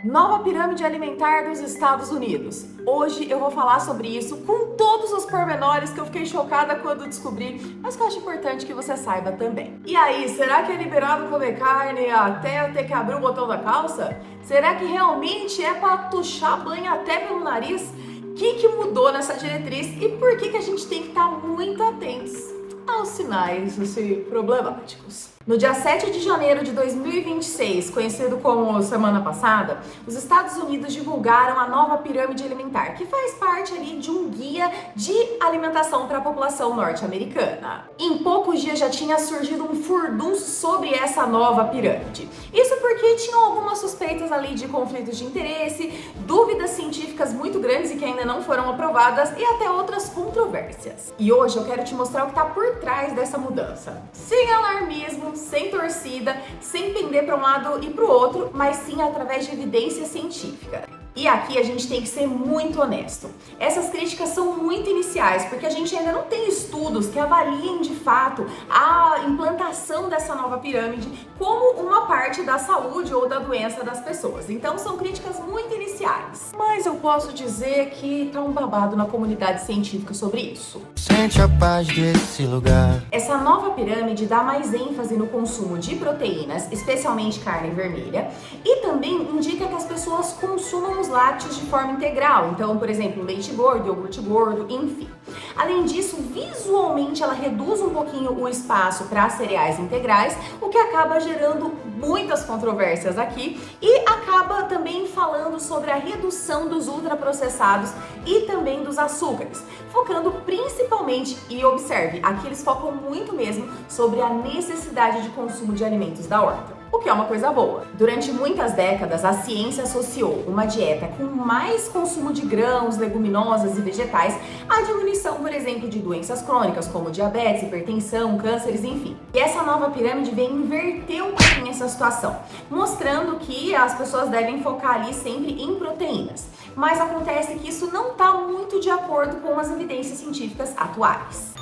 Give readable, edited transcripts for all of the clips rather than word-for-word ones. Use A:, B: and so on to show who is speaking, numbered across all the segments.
A: Nova pirâmide alimentar dos Estados Unidos. Hoje eu vou falar sobre isso com todos os pormenores que eu fiquei chocada quando descobri, mas que eu acho importante que você saiba também. E aí, será que é liberado comer carne até eu ter que abrir o botão da calça? Será que realmente é para tuchar banho até pelo nariz? O que mudou nessa diretriz e por que a gente tem que estar muito atentos aos sinais problemáticos? No dia 7 de janeiro de 2026, conhecido como semana passada, os Estados Unidos divulgaram a nova pirâmide alimentar, que faz parte ali de um guia de alimentação para a população norte-americana. Em poucos dias já tinha surgido um furdunço sobre essa nova pirâmide. Isso porque tinham algumas suspeitas ali de conflitos de interesse, dúvidas científicas muito grandes e que ainda não foram aprovadas e até outras controvérsias. E hoje eu quero te mostrar o que está por trás dessa mudança. Sem alarmismo, sem torcida, sem pender para um lado e para o outro, mas sim através de evidência científica. E aqui a gente tem que ser muito honesto. Essas críticas são muito iniciais, porque a gente ainda não tem estudos que avaliem de fato a implantação dessa nova pirâmide como uma parte da saúde ou da doença das pessoas. Então são críticas muito iniciais. Mas eu posso dizer que tá um babado na comunidade científica sobre isso.
B: Sente a paz desse lugar.
A: Essa nova pirâmide dá mais ênfase no consumo de proteínas, especialmente carne vermelha, e também indica que as pessoas consumam os lácteos de forma integral, então, por exemplo, leite gordo, iogurte gordo, enfim. Além disso, visualmente ela reduz um pouquinho o espaço para cereais integrais, o que acaba gerando muitas controvérsias aqui e acaba também falando sobre a redução dos ultraprocessados e também dos açúcares, focando principalmente, e observe, aqui eles focam muito mesmo sobre a necessidade de consumo de alimentos da horta. O que é uma coisa boa. Durante muitas décadas, a ciência associou uma dieta com mais consumo de grãos, leguminosas e vegetais à diminuição, por exemplo, de doenças crônicas como diabetes, hipertensão, cânceres, enfim. E essa nova pirâmide vem inverter um pouquinho essa situação, mostrando que as pessoas devem focar ali sempre em proteínas. Mas acontece que isso não está muito de acordo com as evidências científicas atuais.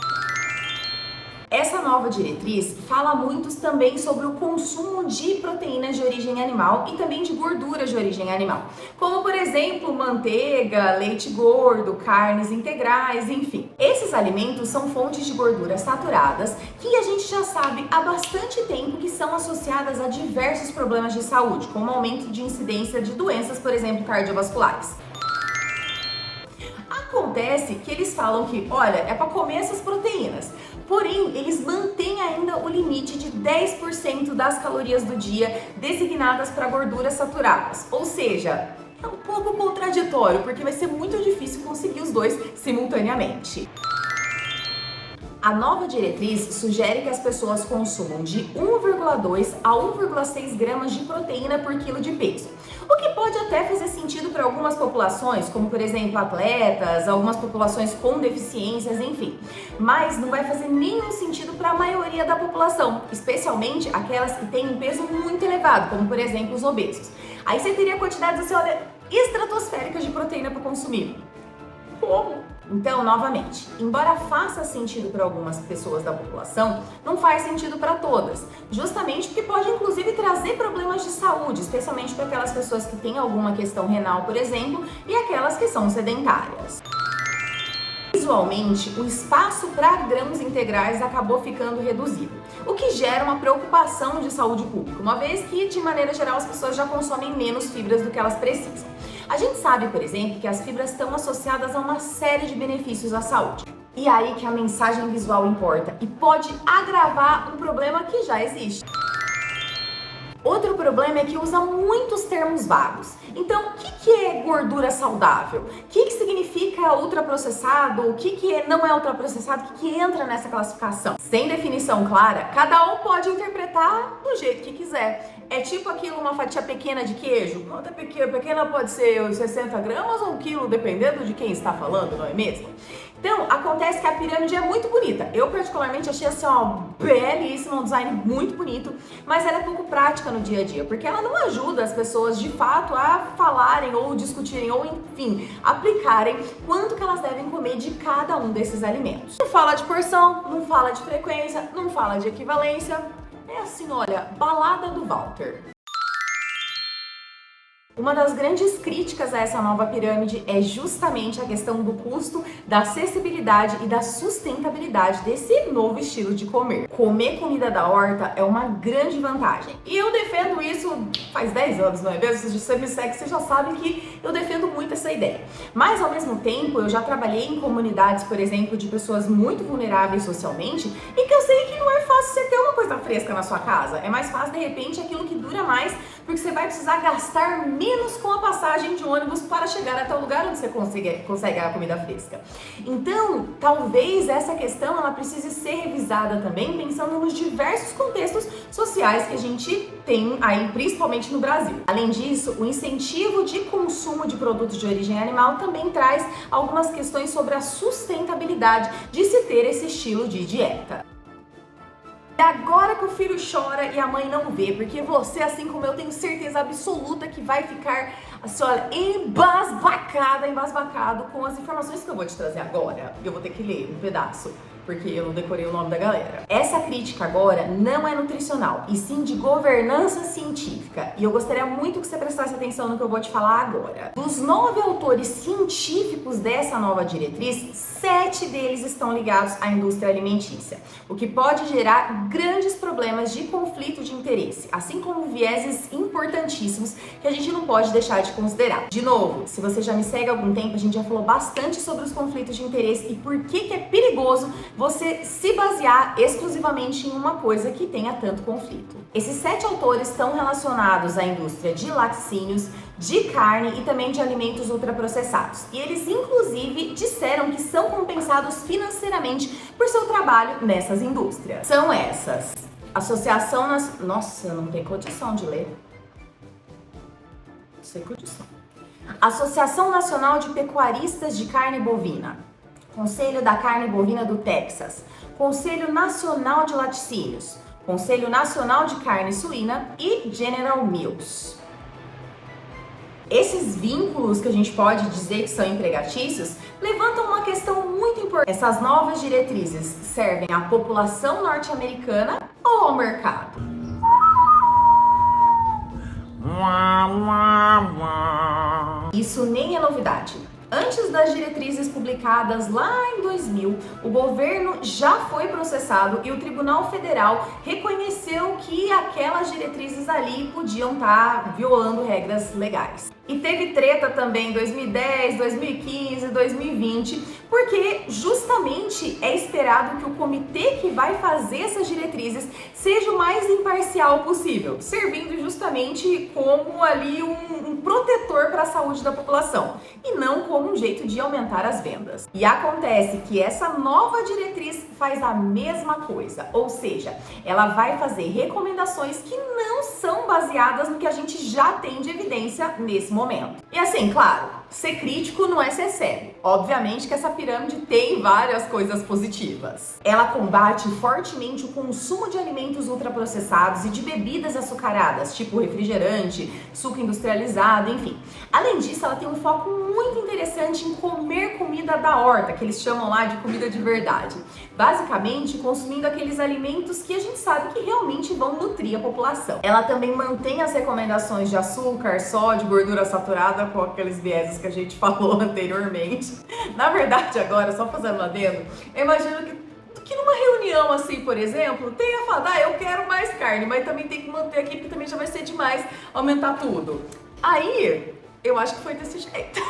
A: Essa nova diretriz fala muito também sobre o consumo de proteínas de origem animal e também de gorduras de origem animal, como por exemplo manteiga, leite gordo, carnes integrais, enfim. Esses alimentos são fontes de gorduras saturadas que a gente já sabe há bastante tempo que são associadas a diversos problemas de saúde, como aumento de incidência de doenças, por exemplo, cardiovasculares. Acontece que eles falam que, olha, é para comer essas proteínas. Porém, eles mantêm ainda o limite de 10% das calorias do dia designadas para gorduras saturadas. Ou seja, é um pouco contraditório, porque vai ser muito difícil conseguir os dois simultaneamente. A nova diretriz sugere que as pessoas consumam de 1,2 a 1,6 gramas de proteína por quilo de peso, o que pode até fazer sentido para algumas populações, como por exemplo atletas, algumas populações com deficiências, enfim, mas não vai fazer nenhum sentido para a maioria da população, especialmente aquelas que têm um peso muito elevado, como por exemplo os obesos. Aí você teria quantidades, assim, olha, estratosféricas de proteína para consumir. Como? Então, novamente, embora faça sentido para algumas pessoas da população, não faz sentido para todas, justamente porque pode inclusive trazer problemas de saúde, especialmente para aquelas pessoas que têm alguma questão renal, por exemplo, e aquelas que são sedentárias. Visualmente, o espaço para grãos integrais acabou ficando reduzido, o que gera uma preocupação de saúde pública, uma vez que, de maneira geral, as pessoas já consomem menos fibras do que elas precisam. A gente sabe, por exemplo, que as fibras estão associadas a uma série de benefícios à saúde. E aí que a mensagem visual importa e pode agravar um problema que já existe. Outro problema é que usa muitos termos vagos. Então, o que é gordura saudável? O que significa ultraprocessado? O que não é ultraprocessado? O que entra nessa classificação? Sem definição clara, cada um pode interpretar do jeito que quiser. É tipo aquilo, uma fatia pequena de queijo? Quanto é pequena? Pequena pode ser 60 gramas ou 1 quilo, dependendo de quem está falando, não é mesmo? Então, acontece que a pirâmide é muito bonita. Eu, particularmente, achei assim, ó, belíssima, um design muito bonito, mas ela é pouco prática no dia a dia, porque ela não ajuda as pessoas, de fato, a falarem ou discutirem ou, enfim, aplicarem quanto que elas devem comer de cada um desses alimentos. Não fala de porção, não fala de frequência, não fala de equivalência. É assim, olha, balada do Walter. Uma das grandes críticas a essa nova pirâmide é justamente a questão do custo, da acessibilidade e da sustentabilidade desse novo estilo de comer. Comer comida da horta é uma grande vantagem. E eu defendo isso faz 10 anos, não é mesmo? Se você me segue, você já sabe que eu defendo muito essa ideia. Mas, ao mesmo tempo, eu já trabalhei em comunidades, por exemplo, de pessoas muito vulneráveis socialmente e que eu sei que não é fácil você ter uma coisa fresca na sua casa. É mais fácil, de repente, aquilo que dura mais, porque você vai precisar gastar menos com a passagem de ônibus para chegar até o lugar onde você consegue a comida fresca. Então, talvez essa questão ela precise ser revisada também, pensando nos diversos contextos sociais que a gente tem aí, principalmente no Brasil. Além disso, o incentivo de consumo de produtos de origem animal também traz algumas questões sobre a sustentabilidade de se ter esse estilo de dieta. É agora que o filho chora e a mãe não vê, porque você, assim como eu, tenho certeza absoluta que vai ficar, assim, olha, embasbacado com as informações que eu vou te trazer agora. Eu vou ter que ler um pedaço, porque eu não decorei o nome da galera. Essa crítica agora não é nutricional, e sim de governança científica. E eu gostaria muito que você prestasse atenção no que eu vou te falar agora. Dos 9 autores científicos dessa nova diretriz, 7 deles estão ligados à indústria alimentícia, o que pode gerar grandes problemas de conflito de interesse, assim como vieses importantíssimos que a gente não pode deixar de considerar. De novo, se você já me segue há algum tempo, a gente já falou bastante sobre os conflitos de interesse e por que é perigoso você se basear exclusivamente em uma coisa que tenha tanto conflito. Esses 7 autores estão relacionados à indústria de laticínios, de carne e também de alimentos ultraprocessados. E eles, inclusive, disseram que são compensados financeiramente por seu trabalho nessas indústrias. São essas: Associação Nossa, não tem condição de ler. Sem condição. Associação Nacional de Pecuaristas de Carne Bovina, Conselho da Carne Bovina do Texas, Conselho Nacional de Laticínios, Conselho Nacional de Carne Suína e General Mills. Esses vínculos que a gente pode dizer que são empregatícios levantam uma questão muito importante. Essas novas diretrizes servem à população norte-americana ou ao mercado? Isso nem é novidade. Antes das diretrizes publicadas lá em 2000, o governo já foi processado e o Tribunal Federal reconheceu que aquelas diretrizes ali podiam estar violando regras legais. E teve treta também em 2010, 2015, 2020, porque justamente é esperado que o comitê que vai fazer essas diretrizes seja o mais imparcial possível, servindo justamente como ali um protetor para a saúde da população e não como um jeito de aumentar as vendas. E acontece que essa nova diretriz faz a mesma coisa, ou seja, ela vai fazer recomendações que não são baseadas no que a gente já tem de evidência nesse momento. E assim, claro, ser crítico não é ser cego. Obviamente que essa pirâmide tem várias coisas positivas. Ela combate fortemente o consumo de alimentos ultraprocessados e de bebidas açucaradas, tipo refrigerante, suco industrializado, enfim. Além disso, ela tem um foco muito interessante em comer comida da horta, que eles chamam lá de comida de verdade. Basicamente, consumindo aqueles alimentos que a gente sabe que realmente vão nutrir a população. Ela também mantém as recomendações de açúcar, sódio, gordura saturada com aqueles vieses que a gente falou anteriormente. Na verdade, agora, só fazendo um adendo, eu imagino que numa reunião assim, por exemplo, tenha falado, eu quero mais carne, mas também tem que manter aqui, porque também já vai ser demais aumentar tudo. Aí, eu acho que foi desse jeito.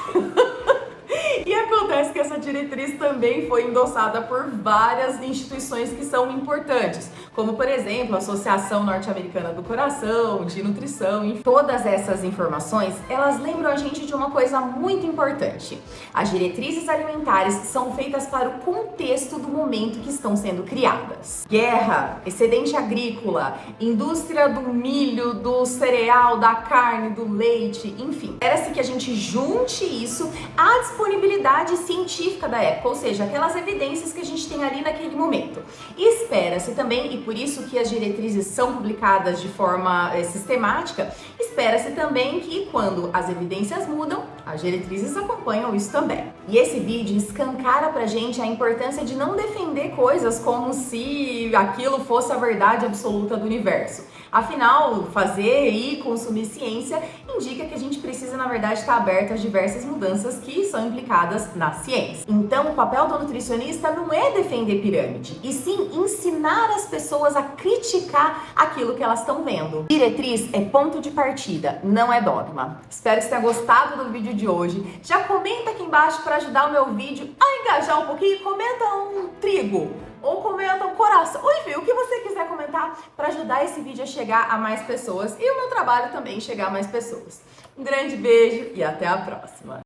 A: E acontece que essa diretriz também foi endossada por várias instituições que são importantes, como por exemplo a Associação Norte-Americana do Coração, de Nutrição, e todas essas informações, elas lembram a gente de uma coisa muito importante. As diretrizes alimentares são feitas para o contexto do momento que estão sendo criadas. Guerra, excedente agrícola, indústria do milho, do cereal, da carne, do leite, enfim. Espera-se que a gente junte isso à disponibilidade científica da época, ou seja, aquelas evidências que a gente tem ali naquele momento. E espera-se também, e por isso que as diretrizes são publicadas de forma sistemática, espera-se também que quando as evidências mudam, as diretrizes acompanham isso também. E esse vídeo escancara pra gente a importância de não defender coisas como se aquilo fosse a verdade absoluta do universo. Afinal, fazer e consumir ciência indica que a gente precisa, na verdade, estar aberto às diversas mudanças que são implicadas na ciência. Então, o papel do nutricionista não é defender pirâmide, e sim ensinar as pessoas a criticar aquilo que elas estão vendo. Diretriz é ponto de partida, não é dogma. Espero que você tenha gostado do vídeo de hoje. Já comenta aqui embaixo para ajudar o meu vídeo a engajar um pouquinho. Comenta um trigo ou comenta um coração, ou enfim, o que você quiser comentar para ajudar esse vídeo a chegar a mais pessoas e o meu trabalho também chegar a mais pessoas. Um grande beijo e até a próxima!